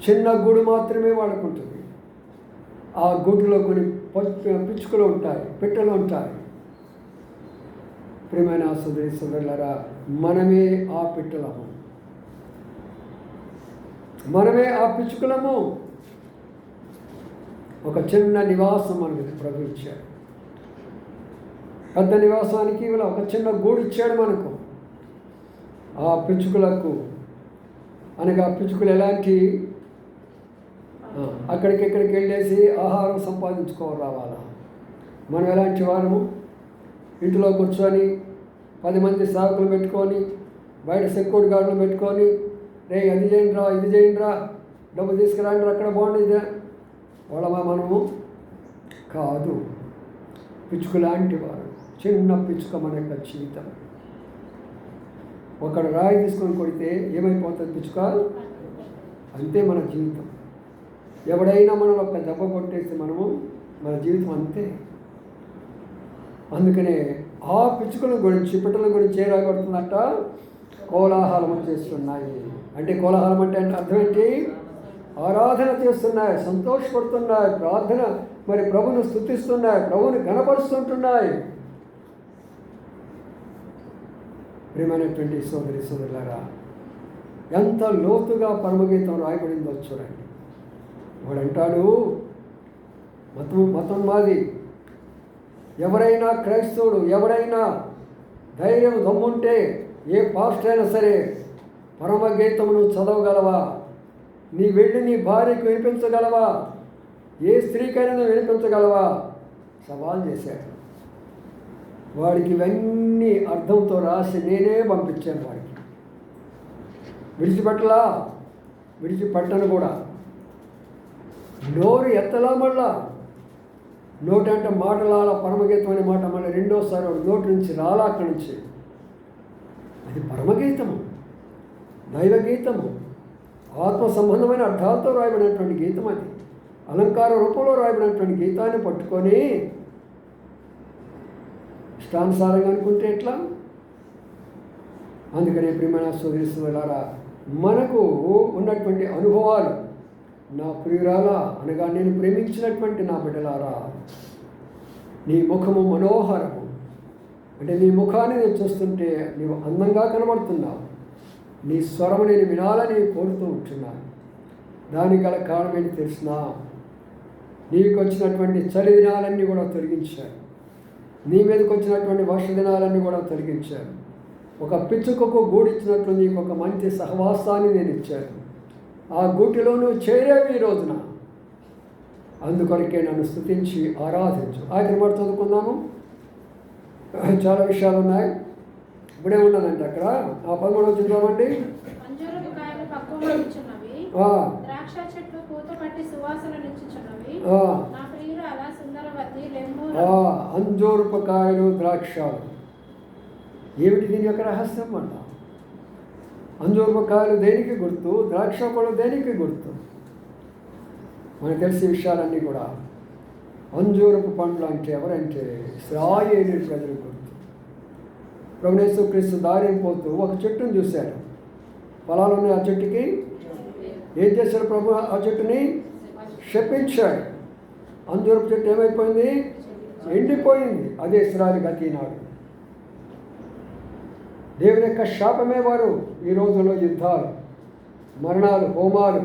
చిన్న గూడు మాత్రమే వాడుకుంటుంది. ఆ గూడులో కొన్ని పిచ్చుకలు ఉంటాయి, పిట్టలు ఉంటాయి. ప్రియమైన సోదరి సోదరులారా, మనమే ఆ పిట్టలము, మనమే ఆ పిచ్చుకలము. ఒక చిన్న నివాసం మనకి ప్రభు ఇచ్చాడు. పెద్ద నివాసానికి ఇలా ఒక చిన్న గూడు ఇచ్చాడు మనకు. ఆ పిచ్చుకలకు అనగా పిచ్చుకలు ఎలాంటి అక్కడికి వెళ్ళేసి ఆహారం సంపాదించుకోవాలి రావాలా. మనం ఎలాంటి వారము? ఇంట్లో కూర్చొని 10 మంది సేవకులు పెట్టుకొని, బయట సెక్యూరిటీ గార్డులు పెట్టుకొని, రే అది చేయండిరా, ఇది చేయండిరా, డబ్బు తీసుకురాండి, అక్కడ బాగుండేదే వాళ్ళమా మనము? కాదు. పిచ్చుక లాంటి వారు. చిన్న పిచ్చుక మన యొక్క జీవితం. ఒకడు రాయి తీసుకొని కొడితే ఏమైపోతుంది పిచ్చుక? అంతే మన జీవితం. ఎవడైనా మనలో ఒక దెబ్బ కొట్టేస్తే మన జీవితం అంతే. అందుకనే ఆ పిచ్చుకల గురించి, పిట్టల గురించి ఏ రాయబడుతుందట? కోలాహలం చేస్తున్నాయి. అంటే కోలాహలం అంటే అర్థం ఏంటి? ఆరాధన చేస్తున్నాయి, సంతోషపడుతున్నాయి, ప్రార్థన మరి ప్రభువును స్తుతిస్తున్నాయి, ప్రభువుని ఘనపరుస్తుంటున్నాయి. ప్రియమైనటువంటి సోదరి సోదరులారా, ఎంత లోతుగా పరమగీతం రాయబడిందో చూడండి. వాడంటాడు, మతం మాది. ఎవరైనా క్రైస్తవుడు, ఎవరైనా ధైర్యం దమ్ముంటే ఏ పాస్టర్ అయినా సరే పరమగీతమును చదవగలవా? నీ వెళ్ళి నీ భార్యకు వినిపించగలవా? ఏ స్త్రీకైనా నువ్వు వినిపించగలవా? సవాల్ చేశాడు. వాడికి ఇవన్నీ అర్థంతో రాసి నేనే పంపించాను. వాడికి విడిచిపెట్టను కూడా. నోరు ఎత్తలా, మళ్ళా నోటంటే మాటలాల పరమగీతం అనే మాట మళ్ళీ రెండోసారి వాడు నోటి నుంచి రాలా. అక్కడి నుంచి అది పరమగీతము, దైవగీతము, ఆత్మ సంబంధమైన అర్థాలతో రాయబడినటువంటి గీతం. అది అలంకార రూపంలో రాయబడినటువంటి గీతాన్ని పట్టుకొని ఇష్టానుసారంగా అనుకుంటే ఎట్లా? అందుకనే ప్రియమైన సోదరీశ్వరులారా, మనకు ఉన్నటువంటి అనుభవాలు, నా ప్రియురాలా అనగా నేను ప్రేమించినటువంటి నా బిడ్డలారా, నీ ముఖము మనోహరము. అంటే నీ ముఖాన్ని నేను చూస్తుంటే నీవు అందంగా కనబడుతున్నావు. నీ స్వరము నేను వినాలని కోరుతూ ఉంటున్నాను. దానికి గల కారణం ఏంటి తెలిసినా, నీకు వచ్చినటువంటి చలి దినాలన్నీ కూడా తొలగించారు. నీ మీదకి వచ్చినటువంటి వర్ష దినాలన్నీ కూడా తొలగించారు. ఒక పిచ్చుకకు గూడిచ్చినట్లు నీకు ఒక మంచి సహవాసాన్ని నేను ఇచ్చాను. ఆ గూటిలో నువ్వు చేరేవి ఈ రోజున. అందుకొరకే నన్ను స్తుతించి ఆరాధించు. ఆఖరి మాట చదువుకుందాము. చాలా విషయాలు ఉన్నాయి. ఇప్పుడే ఉన్నదంటే అక్కడ ఆ 13వ చూద్దామండి. అంజూరపు కాయలు పక్వమగుచున్నవి, ద్రాక్ష చెట్లు పూత పట్టి సువాసన నిచ్చుచున్నవి. నా ప్రియురాల సుందరవతి లెమ్ము. అంజూరపు కాయలు, ద్రాక్షలు. ఏమిటి దీని యొక్క రహస్యం అంట? అంజూరపు కాయలు దేనికి గుర్తు? ద్రాక్ష పళ్ళు దేనికి గుర్తు? మనకు తెలిసే విషయాలన్నీ కూడా. అంజూరపు పండ్లు అంటే ఎవరంటే ఇశ్రాయేలు ప్రజలు గుర్తు. ప్రభువు యేసుక్రీస్తు దారిని పోతూ ఒక చెట్టును చూశాడు. ఫలాలు ఉన్నాయి ఆ చెట్టుకి. ఏం చేశాడు ప్రభు? ఆ చెట్టుని శపించాడు. అంజూరపు చెట్టు ఏమైపోయింది? ఎండిపోయింది. అదే ఇశ్రాయేలు గతి నాడు. దేవుని యొక్క శాపమే వారు ఈ రోజుల్లో యుద్ధాలు, మరణాలు, హోమాలు,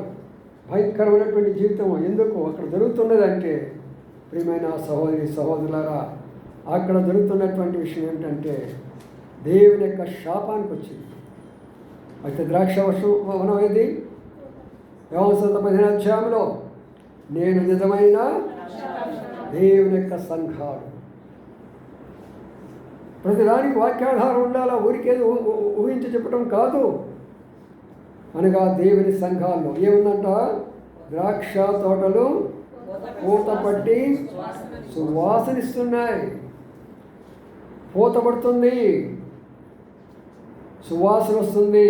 భయంకరమైనటువంటి జీవితం ఎందుకు అక్కడ జరుగుతున్నదంటే, ప్రియమైన సహోదరి సహోదరులారా, అక్కడ జరుగుతున్నటువంటి విషయం ఏమిటంటే దేవుని యొక్క శాపానికి వచ్చింది. అయితే ద్రాక్ష వనం ఏది? యోహాను 15వ అధ్యాయంలో నేను నిజమైన దేవుని యొక్క సంఘాలు. ప్రతిదానికి వాక్యాధారం ఉండాలా, ఊరికేది ఊహించి చెప్పడం కాదు. అనగా దేవుని సంఘాల్లో ఏముందంట? ద్రాక్ష తోటలు పూత పట్టి సువాసనిస్తున్నాయి. పూత పడుతుంది, సువాసన వస్తుంది.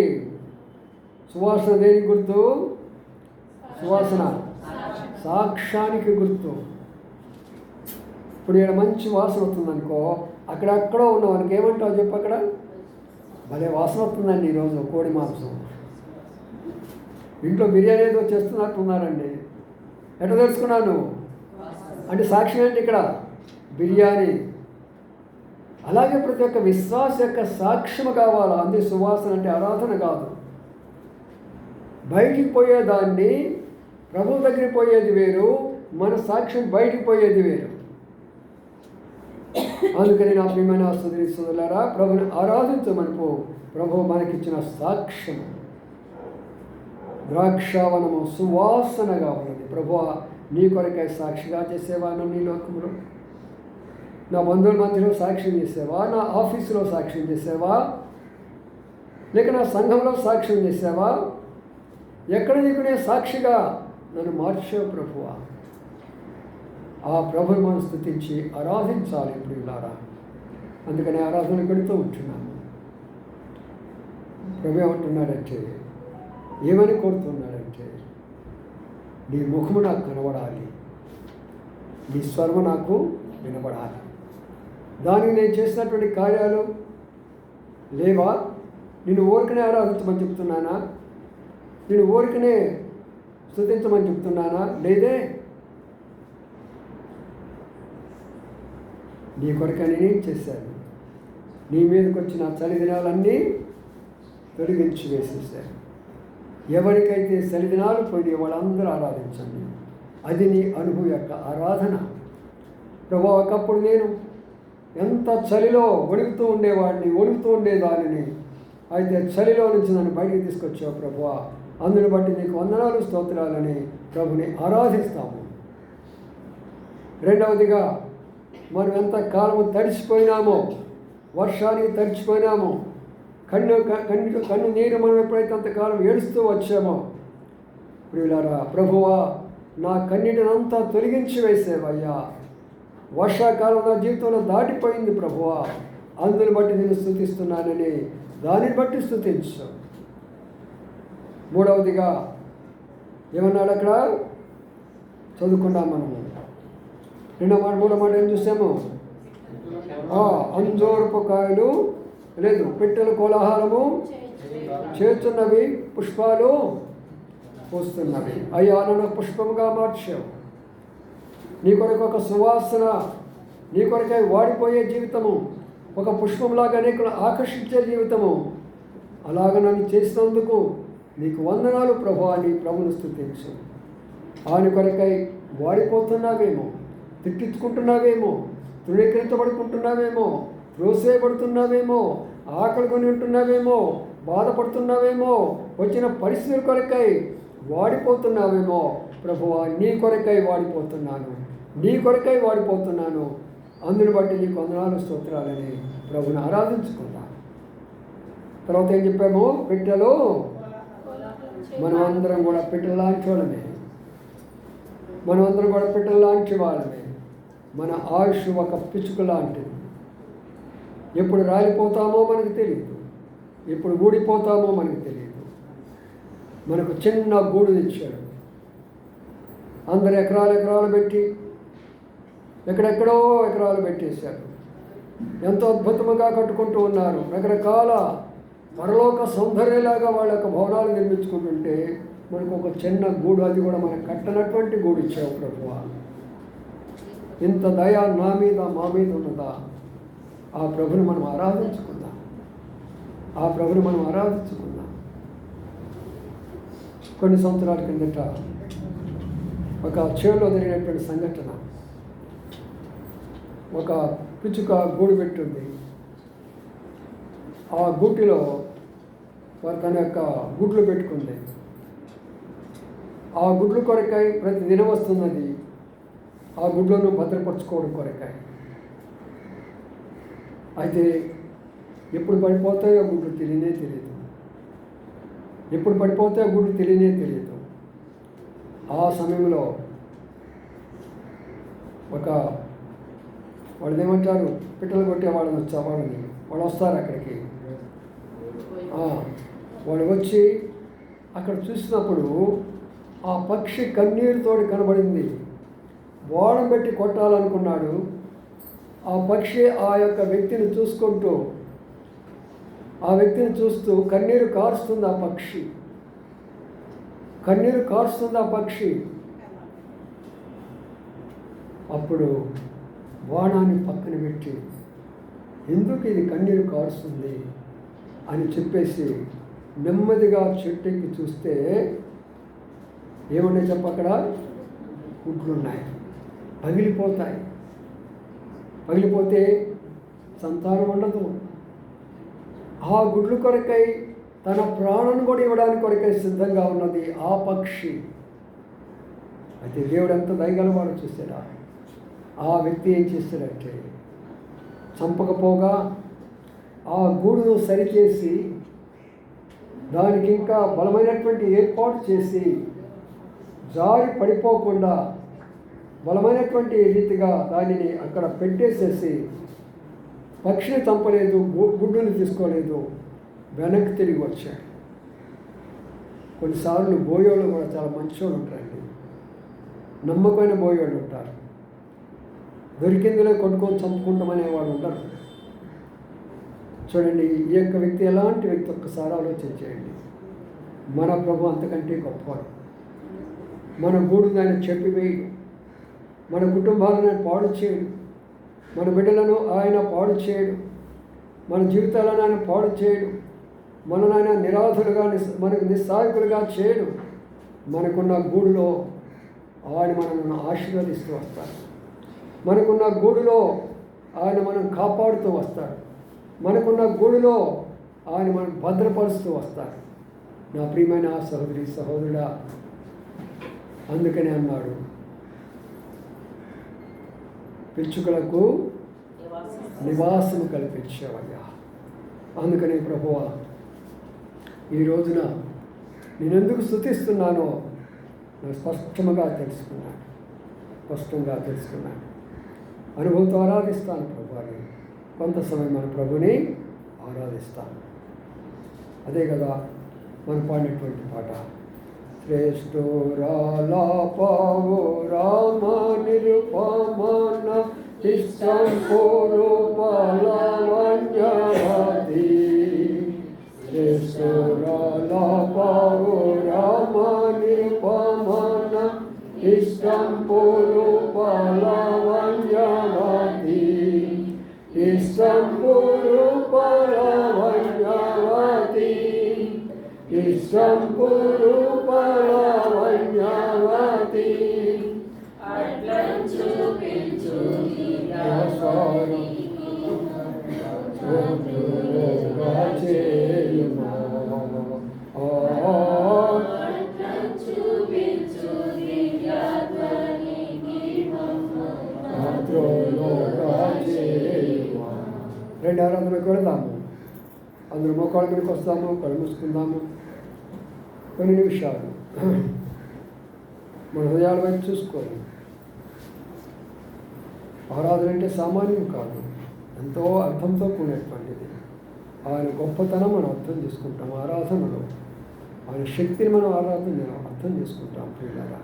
సువాసన దేనికి గుర్తు? సువాసన సాక్ష్యానికి గుర్తు. ఇప్పుడు ఇక్కడ మంచి వాసన వస్తుందనుకో, అక్కడెక్కడో ఉన్న వాళ్ళకి ఏమంటావు చెప్పు? అక్కడ భలే వాసన వస్తుందండి ఈరోజు కోడి మాంసం, ఇంట్లో బిర్యానీ ఏదో చేస్తున్నట్టున్నారండి. ఎట్లా తెలుసుకున్నాను అంటే సాక్ష్యం ఏంటి ఇక్కడ? బిర్యానీ. అలాగే ప్రతి ఒక్క విశ్వాస యొక్క సాక్ష్యము కావాలా. అంది సువాసన అంటే ఆరాధన కాదు. బయటికి పోయేదాన్ని, ప్రభువు దగ్గరికి పోయేది వేరు, మన సాక్ష్యం బయటికి పోయేది వేరు. అందుకని నా ప్రియమైన సోదరి సోదరులారా, ప్రభుని ఆరాధించమనుకో. ప్రభువు మనకిచ్చిన సాక్ష్యం ద్రాక్షావనము సువాసనగా ఉన్నది. ప్రభువా, నీ కొరకై సాక్షిగా చేసేవాను నీ లోకంలో. నా బంధువుల మధ్యలో సాక్ష్యం చేసేవా? నా ఆఫీసులో సాక్ష్యం చేసేవా? లేక నా సంఘంలో సాక్ష్యం చేసావా? ఎక్కడ నీకు నేను సాక్షిగా నన్ను మార్చావు ప్రభువా. ఆ ప్రభుని మనం స్తుతించి ఆరాధించాలి ఇప్పుడు ఇలారా. అందుకని ఆరాధన పెడుతూ ఉంటున్నాను. ప్రభు ఏమంటున్నాడంటే, ఏమని కోరుతున్నాడంటే, నీ ముఖము నాకు కనబడాలి, నీ స్వరము నాకు వినబడాలి. దానికి నేను చేసినటువంటి కార్యాలు లేవా? నేను ఊరికనే ఆరాధించమని చెప్తున్నానా? నేను ఊరికనే స్తుతించమని చెప్తున్నానా? లేదే. నీ కొరకని నేను చేశాను. నీ మీదకి వచ్చిన చలి దినాలన్నీ తొలగించి వేసేసాను. ఎవరికైతే చలి దినాలు పోయి వాళ్ళందరూ ఆరాధించండి. అది నీ అనుభవం యొక్క ఆరాధన. ప్రభు, ఒకప్పుడు నేను ఎంత చలిలో వణుకుతూ ఉండేదానిని. అయితే చలిలో నుంచి నన్ను బయటికి తీసుకొచ్చావు ప్రభువా. అందుని బట్టి నీకు వందనాలు, స్తోత్రాలని ప్రభుని ఆరాధిస్తాము. రెండవదిగా, మనం ఎంత కాలము తడిచిపోయినామో, వర్షానికి తడిచిపోయినామో, కన్ను నీరు మనం ఎప్పుడైతే అంతకాలం ఏడుస్తూ వచ్చామో, ప్రియులారా, ప్రభువా నా కన్నీటినంతా తొలగించి వేసేవయ్యా. వర్షాకాలం నా జీవితంలో దాటిపోయింది ప్రభువా. అందుని బట్టి నేను స్తుతిస్తున్నానని దానిని బట్టి స్తుతించు. మూడవదిగా ఏమన్నాడు అక్కడ? చదువుకున్నాం మనము. మూడో మాట ఏం చూసాము? అంజూరపు కాయలు లేదు, పెట్టెలు కోలాహలము చేస్తున్నవి, పుష్పాలు పూస్తున్నవి. అయ్యా, నన్ను పుష్పముగా మార్చావు. నీ కొరకు ఒక సువాసన, నీ కొరకై వాడిపోయే జీవితము, ఒక పుష్పంలాగా నీకు ఆకర్షించే జీవితము అలాగ నన్ను చేసినందుకు నీకు వందనాలు ప్రభువా అని ప్రభువును స్తుతించు. ఆయన కొరకై వాడిపోతున్నావేమో, తిట్టించుకుంటున్నావేమో, తృణీకరించబడుకుంటున్నావేమో, త్రోసేయబడుతున్నావేమో, ఆకలి కొని ఉంటున్నావేమో, బాధపడుతున్నావేమో, వచ్చిన పరిస్థితుల కొరకై వాడిపోతున్నావేమో. ప్రభువా నీ కొరకై వాడిపోతున్నాను, నీ కొరకై వాడిపోతున్నాను, అందుని బట్టి నీకు వందనాలు స్తోత్రాలని ప్రభుని ఆరాధించుకుందాం. తర్వాత ఏం చెప్పాము? పిట్టలు మనం అందరం కూడా పిట్టలు లాంటి వాళ్ళమే, మనమందరం కూడా పిట్టలు లాంటి వాళ్ళమే. మన ఆయుష్ ఒక పిచ్చుక లాంటిది. ఎప్పుడు రాలిపోతామో మనకు తెలియదు, ఎప్పుడు ఊడిపోతామో మనకు తెలియదు. మనకు చిన్న గూడు తెచ్చాడు, అందరు ఎకరాలు పెట్టి ఎక్కడెక్కడో ఎకరాలు పెట్టేశారు, ఎంతో అద్భుతంగా కట్టుకుంటూ ఉన్నారు. రకరకాల పరలోక సౌందర్యలాగా వాళ్ళ యొక్క భవనాలు నిర్మించుకుంటుంటే మనకు ఒక చిన్న గూడు, అది కూడా మనకు కట్టనటువంటి గూడు ఇచ్చావు ప్రభువా. ఇంత దయ నా మీద మా మీద ఉన్నదా? ఆ ప్రభుని మనం ఆరాధించుకుందాం, ఆ ప్రభుని మనం ఆరాధించుకుందాం. కొన్ని సంవత్సరాల కిందట ఒక చేలో జరిగినటువంటి సంఘటన. ఒక పిచ్చుక గూడు పెట్టింది. ఆ గూటిలో తన యొక్క గుడ్లు పెట్టుకుంది. ఆ గుడ్లు కొరకై ప్రతి దినం వస్తున్నది, ఆ గుడ్లను భద్రపరచుకోవడం కొరకై. అయితే ఎప్పుడు పడిపోతాయో గుడ్లు తెలియనే తెలియదు, ఎప్పుడు పడిపోతాయో గుడ్లు తెలియనే తెలియదు. ఆ సమయంలో ఒక వాళ్ళు ఏమంటారు, పిట్టలు కొట్టే వాళ్ళని వాళ్ళు వస్తారు అక్కడికి. వాళ్ళు వచ్చి అక్కడ చూసినప్పుడు ఆ పక్షి కన్నీరుతోటి కనబడింది. బోడం పెట్టి కొట్టాలనుకున్నాడు. ఆ పక్షి ఆ యొక్క వ్యక్తిని చూసుకుంటూ, ఆ వ్యక్తిని చూస్తూ కన్నీరు కారుస్తుంది. ఆ పక్షి కన్నీరు కారుస్తుంది. ఆ పక్షి అప్పుడు బాణాన్ని పక్కన పెట్టి ఎందుకు ఇది కన్నీరు కారుస్తుంది అని చెప్పేసి నెమ్మదిగా చెట్టుకి చూస్తే ఏమంటే చెప్పక్కడ గుడ్లున్నాయి. పగిలిపోతాయి. పగిలిపోతే సంతానం ఉండదు. ఆ గుడ్లు కొరకై తన ప్రాణం కూడా ఇవ్వడానికి కొరకై సిద్ధంగా ఉన్నది ఆ పక్షి. అయితే దేవుడు ఎంత దయగలవాడు చూసారా? ఆ వ్యక్తి ఏం చేస్తాడంటే చంపకపోగా ఆ గూడును సరిచేసి దానికి ఇంకా బలమైనటువంటి ఏర్పాటు చేసి జారి పడిపోకుండా బలమైనటువంటి రీతిగా దానిని అక్కడ పెట్టేసేసి పక్షిని చంపలేదు, గుడ్డుని తీసుకోలేదు, వెనక్కి తిరిగి వచ్చాడు. కొన్నిసార్లు బోయోళ్ళు కూడా చాలా మంచివాళ్ళు ఉంటారండి, నమ్మకమైన బోయోళ్ళు ఉంటారు. దొరికిందిలో కొట్టుకొని చంపుకుంటామనే వాళ్ళు ఉంటారు. చూడండి, ఈ యొక్క వ్యక్తి ఎలాంటి వ్యక్తి ఒక్కసారి ఆలోచన చేయండి. మన ప్రభు అంతకంటే గొప్పవాడు. మన గూడు ఆయన చెప్పివేయడు, మన కుటుంబాలను ఆయన పాడు చేయడు, మన బిడ్డలను ఆయన పాడు చేయడు, మన జీవితాలను ఆయన పాడు చేయడు, మనను ఆయన నిరాధులుగా మనకు నిస్సహాయకులుగా చేయడు. మనకున్న గూడులో ఆయన మనల్ని ఆశీర్వదిస్తూ వస్తాడు. మనకున్న గూడులో ఆయన మనం కాపాడుతూ వస్తాడు. మనకున్న గూడులో ఆయన మనం భద్రపరుస్తూ వస్తాడు. నా ప్రియమైన సహోదరి సహోదరుడా, అందుకనే అన్నాడు, పిచ్చుకలకు నివాసం కల్పించేవయ్యా. అందుకనే ప్రభువా, ఈ రోజున నేనెందుకు స్తుతిస్తున్నానో నేను స్పష్టంగా తెలుసుకున్నాను. అనుభవంతో ఆరాధిస్తాను ప్రభువాని. కొంత సమయం మన ప్రభుని ఆరాధిస్తాను. అదే కదా మనం పాడినటువంటి పాట. శ్రేష్ఠురాలాపావు రామ నిరుపమాన ఇష్టం పూర్వలావణ్యవతి. శ్రేష్ఠురాలాపావు రామ నిరుపమాన ఇష్టం పూర్వలావణ్యవతి. ఇష్టం పూర్వలావణ్యవతి. ఇష్టంపు రూపలావణ్యవతి రెండు ఆరాధనకు వెళదాము. అందరూ మోకాళ్ళ మీదకి వస్తాము, కళ్ళు మూసుకుందాము. కొన్ని నిమిషాలు మన హృదయాల వైపు చూసుకోవాలి. ఆరాధన అంటే సామాన్యం కాదు, ఎంతో అర్థంతో కూడినటువంటిది. ఆయన గొప్పతనం మనం అర్థం చేసుకుంటాం ఆరాధనలో, ఆయన శక్తిని మనం అర్థం చేసుకుంటాం ప్రియులారా.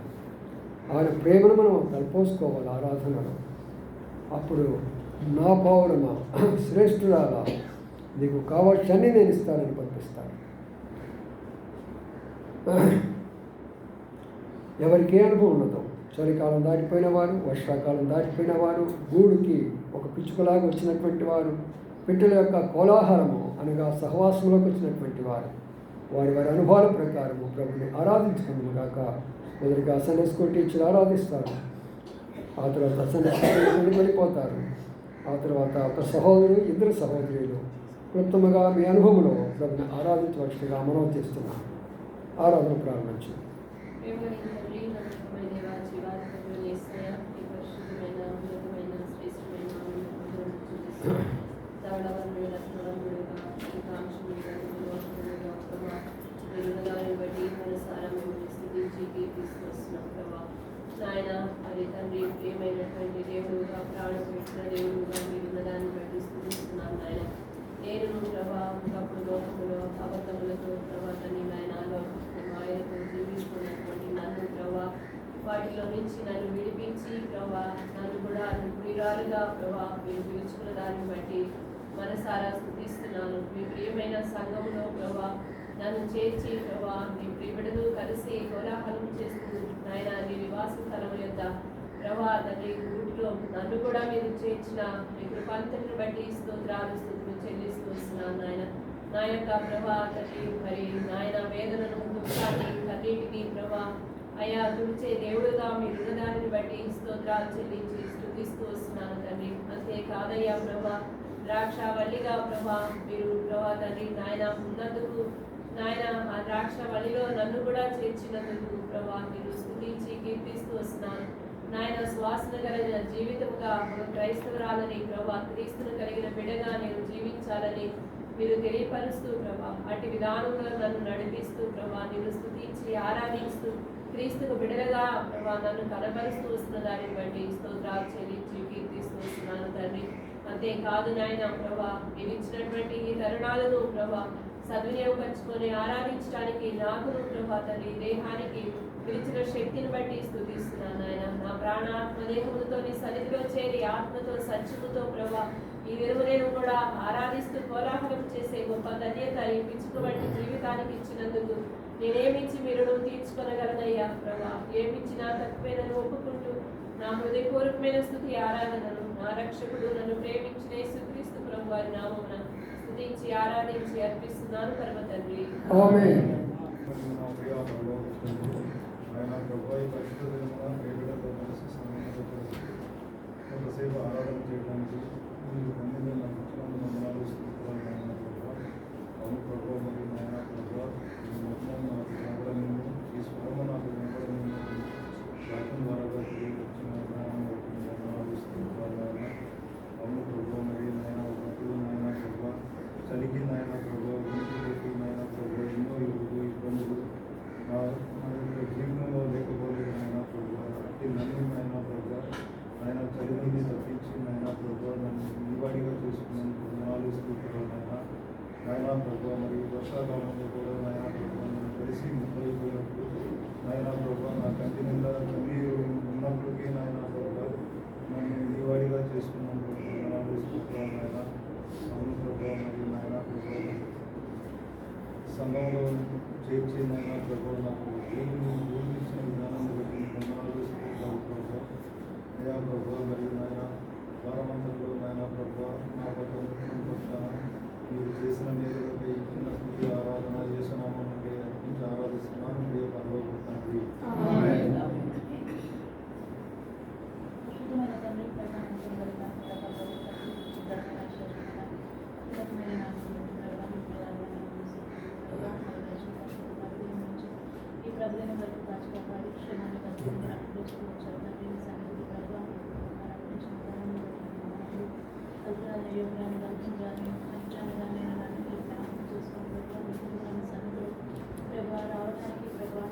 ఆయన ప్రేమను మనం తలపోసుకోవాలి ఆరాధనలో. అప్పుడు నా పౌరమ శ్రేష్ఠురాలా, నీకు కావాల్సన్నీ నేను ఇస్తానని పంపిస్తాను. ఎవరికి ఏ అనుభవం ఉండదు. చలికాలం దాటిపోయిన వారు, వర్షాకాలం దాటిపోయిన వారు, గూడుకి ఒక పిచ్చుకలాగా వచ్చినటువంటి వారు, పిట్టల యొక్క కోలాహలము అనగా సహవాసంలోకి వచ్చినటువంటి వారు, వారి అనుభవాల ప్రకారము ప్రభుని ఆరాధించుకుందాం కాక. మొదటిగా సండే స్కూల్ టీచర్ ఆరాధిస్తారు, ఆ తర్వాత సండే స్కూల్ వెళ్ళిపోతారు, ఆ తర్వాత ఒక సహోదరుడు, ఇద్దరు సహోదరులు క్లుప్తముగా మీ అనుభవంలో ప్రభుని ఆరాధించవలసిగా మనం చేస్తున్నాం. ఆరాధన ప్రారంభించింది. నాయన మరి తండ్రి ప్రియమైనటువంటి దేవుడుగా ప్రాణం పెట్టిన దేవుడుగా మీరు దాన్ని బట్టి స్థుతిస్తున్నాను నాయన. నేను ప్రభా ఒకప్పుడు లోకములో అబద్ధములతో ప్రభా తండ్రి నాయనలో ఆయనతో జీవిస్తున్నటువంటి నన్ను ప్రభా వాటిలో నుంచి నన్ను విడిపించి ప్రభా నన్ను కూడా ప్రియురాలుగా ప్రభా మీరు పిలుచుకున్న దాన్ని బట్టి మనసారా స్థుతిస్తున్నాను. మీ ప్రియమైన సంఘంలో ప్రభా నన్ను చేర్చి ప్రభా మీ ప్రియబిడలు కలిసి కోలాహలం చేస్తూ నాయన నీ నివాస స్థలం యొక్క ప్రభా తండ్రి గూటిలో నన్ను కూడా మీరు చేర్చిన మీ కృపాంతటిని బట్టి స్తోత్రాలు స్తుతులు చెల్లిస్తూ వస్తున్నాను నాయన. నా యొక్క ప్రభా తండ్రి మరి నాయన వేదనను దుఃఖాన్ని కన్నీటిని ప్రభా అయా తుడిచే దేవుడుగా మీరు ఉన్నదాన్ని బట్టి స్తోత్రాలు చెల్లించి స్తుతిస్తూ వస్తున్నాను తండ్రి. అంతేకాదయ్యా ప్రభా ద్రాక్షవల్లిగా ప్రభా మీరు ప్రభా తండ్రి నాయన ఉన్నందుకు నాయన ఆ ద్రాక్షవల్లిలో నన్ను కూడా చేర్చినందుకు ప్రభా మీరు స్తుతించి కీర్తిస్తూ వస్తున్నాను నాయన. శ్వాసన కలిగిన జీవితముగా ఒక క్రైస్తవురాలని ప్రభా క్రీస్తును కలిగిన బిడ్డగా నేను జీవించాలని మీరు తెలియపరుస్తూ ప్రభా అటు విధానంలో నన్ను నడిపిస్తూ ప్రభా నేను స్తుతించి ఆరాధిస్తూ క్రీస్తుకు బిడ్డగా ప్రభా నన్ను కనబరుస్తూ వస్తున్న దాన్ని బట్టి స్తోత్రాలు చెల్లించి కీర్తిస్తూ వస్తున్నాను తండ్రి. అంతేకాదు నాయన ప్రభా మీరు ఇచ్చినటువంటి ఈ తరుణాలను ప్రభా సద్వినియోగపరుచుకొని ఆరాధించడానికి నాకును ప్రభా తండ్రి దేహానికి పిలిచిన శక్తిని బట్టి స్తుతిస్తున్నాను నాయన. నా ప్రాణాత్మ దేహములతో నీ సన్నిధిలో చేరి ఆత్మతో సత్యముతో ప్రభా ఈ విలువ నేను కూడా ఆరాధిస్తూ కోలాహలం చేసే గొప్ప ధన్యత ఈ పిచ్చుక వంటి జీవితానికి ఇచ్చినందుకు నేనేమిచ్చి మీరు తీర్చుకొనగలనయ్యా ప్రభా. ఏమిచ్చినా తక్కువేనని ఒప్పుకుంటూ నా హృదయపూర్వకమైన స్థుతి ఆరాధనను నా రక్షకుడు నన్ను ప్రేమించిన యేసుక్రీస్తు ప్రభు వారి నామమున స్తుతించి ఆరాధించి అర్పిస్తున్నాను పరమ తండ్రి. ఆమేన్. ఆరాధన చేయడానికి చలికి నాయన ప్రభావ నాయన ప్రభావ ఎన్నో ఇబ్బందులు నా జీవనంలో లేకపోలేదు నాయన ప్రభావ అట్టి నన్ను నాయన ప్రభావ ఆయన చలిని తప్పించి నాయన ప్రభావ నన్ను నివాడిగా చేసుకున్నందుకు నాలుగు స్థూపులు నాయన ప్రభావ మరియు వర్షాకాలంలో కూడా నాయన ప్రభావ నన్ను కలిసి ముప్పైపోయినప్పుడు నాయన ప్రభావ నా కంటి నిండా కన్నీరు ఉన్నప్పటికీ నాయన ప్రభావ నన్ను నివాడిగా చేసుకున్నందుకు నాలుగు స్థూపులు నాయన అవును ప్రభావ మరియు నాయన ప్రభావ సంఘంలో చేర్చి నాయన ప్రభావ నాకు ఊహించిన విధానాన్ని బట్టి నాలుగు స్థూపులు ప్రభావ అయా ప్రభావ మరియు నాయన వారమంతలో నాయన ప్రభావ నా పట్ల మీరు చేసిన మేలులపై ఇచ్చిన స్థుతి ఆరాధన చేస్తున్నామంటే ప్రభుత్వం వరకు కాచుకోవాలి క్షేమాన్ని కలుగుతుంది రక్షించుకోవచ్చు తండ్రి సన్నిధి ప్రభావ రక్షించిన ధనం అల్పురాన్ని యోగ్యాన్ని కల్పించాలని పంచాన్ని నేను నన్ను చూసుకుని ప్రభావ సన్నిధిలో ప్రభావ రావడానికి ప్రభావ